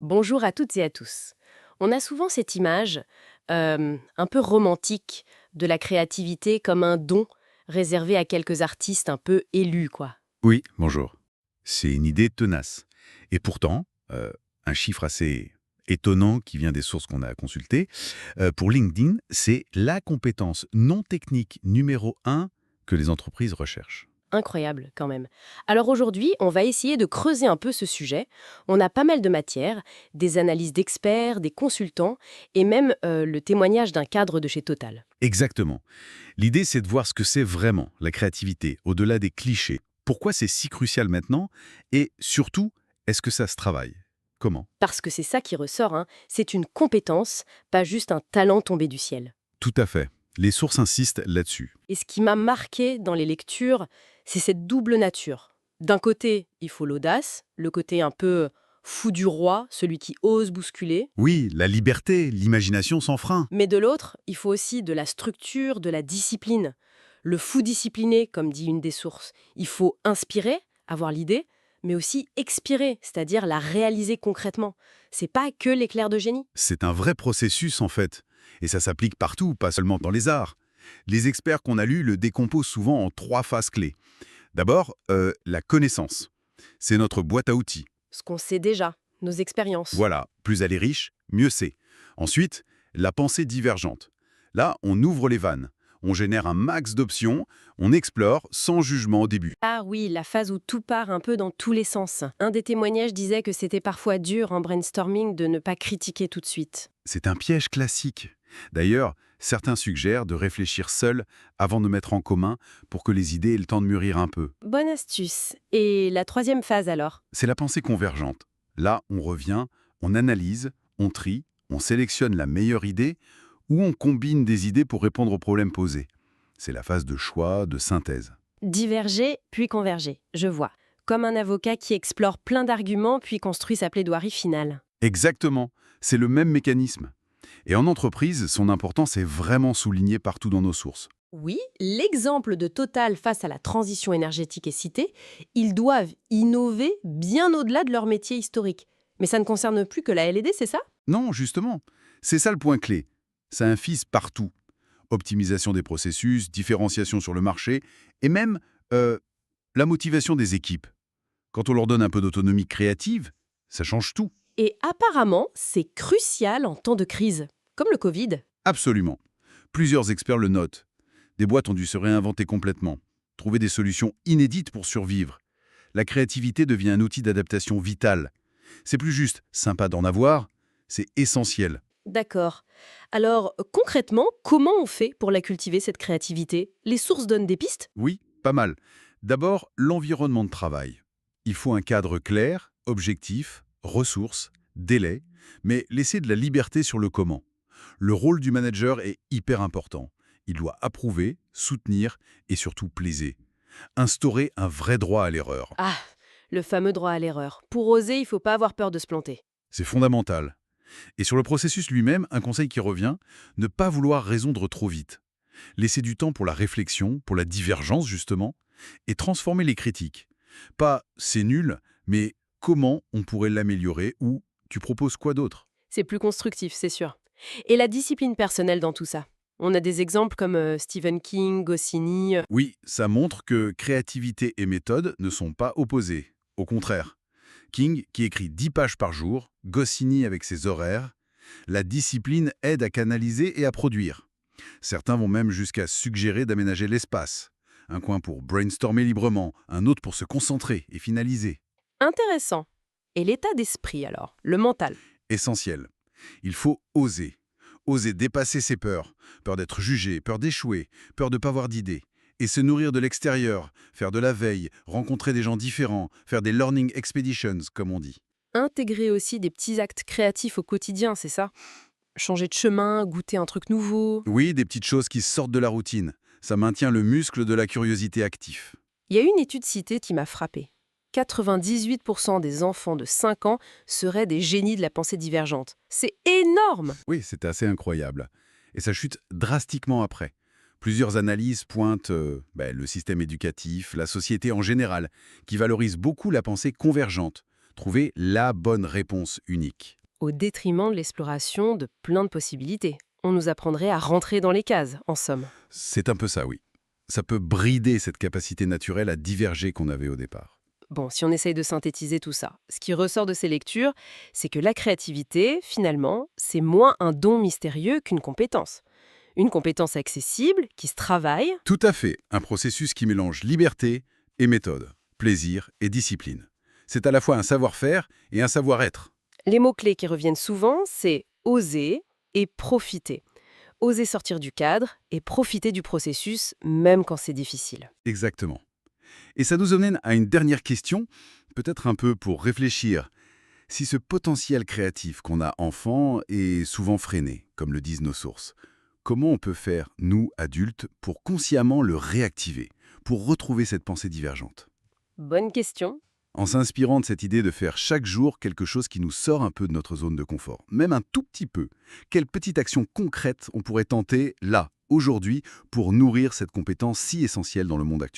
Bonjour à toutes et à tous. On a souvent cette image un peu romantique de la créativité comme un don réservé à quelques artistes un peu élus, quoi. Oui, bonjour. C'est une idée tenace. Et pourtant, un chiffre assez étonnant qui vient des sources qu'on a consultées, pour LinkedIn, c'est la compétence non technique numéro un que les entreprises recherchent. Incroyable quand même. Alors aujourd'hui, on va essayer de creuser un peu ce sujet. On a pas mal de matières, des analyses d'experts, des consultants et même le témoignage d'un cadre de chez Total. Exactement. L'idée, c'est de voir ce que c'est vraiment, la créativité, au-delà des clichés. Pourquoi c'est si crucial maintenant? Et surtout, est-ce que ça se travaille? Comment? Parce que c'est ça qui ressort, hein. C'est une compétence, pas juste un talent tombé du ciel. Tout à fait. Les sources insistent là-dessus. Et ce qui m'a marqué dans les lectures, c'est cette double nature. D'un côté, il faut l'audace, le côté un peu fou du roi, celui qui ose bousculer. Oui, la liberté, l'imagination sans frein. Mais de l'autre, il faut aussi de la structure, de la discipline. Le fou discipliné, comme dit une des sources. Il faut inspirer, avoir l'idée, mais aussi expirer, c'est-à-dire la réaliser concrètement. C'est pas que l'éclair de génie. C'est un vrai processus en fait. Et ça s'applique partout, pas seulement dans les arts. Les experts qu'on a lus le décomposent souvent en trois phases clés. D'abord, la connaissance. C'est notre boîte à outils. Ce qu'on sait déjà, nos expériences. Voilà, plus elle est riche, mieux c'est. Ensuite, la pensée divergente. Là, on ouvre les vannes. On génère un max d'options, on explore sans jugement au début. Ah oui, la phase où tout part un peu dans tous les sens. Un des témoignages disait que c'était parfois dur en brainstorming de ne pas critiquer tout de suite. C'est un piège classique. D'ailleurs, certains suggèrent de réfléchir seul avant de mettre en commun pour que les idées aient le temps de mûrir un peu. Bonne astuce. Et la troisième phase alors? C'est la pensée convergente. Là, on revient, on analyse, on trie, on sélectionne la meilleure idée ou on combine des idées pour répondre aux problèmes posés. C'est la phase de choix, de synthèse. Diverger, puis converger. Je vois. Comme un avocat qui explore plein d'arguments, puis construit sa plaidoirie finale. Exactement, c'est le même mécanisme. Et en entreprise, son importance est vraiment soulignée partout dans nos sources. Oui, l'exemple de Total face à la transition énergétique est cité. Ils doivent innover bien au-delà de leur métier historique. Mais ça ne concerne plus que la L&D, c'est ça? Non, justement, c'est ça le point clé. Ça infise partout. Optimisation des processus, différenciation sur le marché, et même la motivation des équipes. Quand on leur donne un peu d'autonomie créative, ça change tout. Et apparemment, c'est crucial en temps de crise, comme le Covid. Absolument. Plusieurs experts le notent. Des boîtes ont dû se réinventer complètement, trouver des solutions inédites pour survivre. La créativité devient un outil d'adaptation vital. C'est plus juste sympa d'en avoir, c'est essentiel. D'accord. Alors, concrètement, comment on fait pour la cultiver, cette créativité? Les sources donnent des pistes? Oui, pas mal. D'abord, l'environnement de travail. Il faut un cadre clair, objectif, ressources, délais, mais laisser de la liberté sur le comment. Le rôle du manager est hyper important. Il doit approuver, soutenir et surtout plaiser. Instaurer un vrai droit à l'erreur. Ah, le fameux droit à l'erreur. Pour oser, il faut pas avoir peur de se planter. C'est fondamental. Et sur le processus lui-même, un conseil qui revient, ne pas vouloir résoudre trop vite. Laisser du temps pour la réflexion, pour la divergence justement, et transformer les critiques. Pas «c'est nul», mais «comment on pourrait l'améliorer» ou «tu proposes quoi d'autre?» C'est plus constructif, c'est sûr. Et la discipline personnelle dans tout ça? On a des exemples comme Stephen King, Goscinny. Oui, ça montre que créativité et méthode ne sont pas opposées. Au contraire. King, qui écrit 10 pages par jour, Goscinny avec ses horaires, la discipline aide à canaliser et à produire. Certains vont même jusqu'à suggérer d'aménager l'espace. Un coin pour brainstormer librement, un autre pour se concentrer et finaliser. Intéressant. Et l'état d'esprit alors? Le mental? Essentiel. Il faut oser. Oser dépasser ses peurs. Peur d'être jugé, peur d'échouer, peur de ne pas avoir d'idées. Et se nourrir de l'extérieur, faire de la veille, rencontrer des gens différents, faire des learning expeditions, comme on dit. Intégrer aussi des petits actes créatifs au quotidien, c'est ça? Changer de chemin, goûter un truc nouveau. Oui, des petites choses qui sortent de la routine. Ça maintient le muscle de la curiosité actif. Il y a une étude citée qui m'a frappée. 98% des enfants de 5 ans seraient des génies de la pensée divergente. C'est énorme! Oui, c'est assez incroyable. Et ça chute drastiquement après. Plusieurs analyses pointent le système éducatif, la société en général, qui valorise beaucoup la pensée convergente, trouver la bonne réponse unique. Au détriment de l'exploration de plein de possibilités. On nous apprendrait à rentrer dans les cases, en somme. C'est un peu ça, oui. Ça peut brider cette capacité naturelle à diverger qu'on avait au départ. Bon, si on essaye de synthétiser tout ça, ce qui ressort de ces lectures, c'est que la créativité, finalement, c'est moins un don mystérieux qu'une compétence. Une compétence accessible, qui se travaille. Tout à fait, un processus qui mélange liberté et méthode, plaisir et discipline. C'est à la fois un savoir-faire et un savoir-être. Les mots-clés qui reviennent souvent, c'est oser et profiter. Oser sortir du cadre et profiter du processus, même quand c'est difficile. Exactement. Et ça nous amène à une dernière question, peut-être un peu pour réfléchir. Si ce potentiel créatif qu'on a enfant est souvent freiné, comme le disent nos sources, comment on peut faire, nous, adultes, pour consciemment le réactiver, pour retrouver cette pensée divergente? Bonne question. En s'inspirant de cette idée de faire chaque jour quelque chose qui nous sort un peu de notre zone de confort, même un tout petit peu. Quelle petite action concrète on pourrait tenter, là, aujourd'hui, pour nourrir cette compétence si essentielle dans le monde actuel?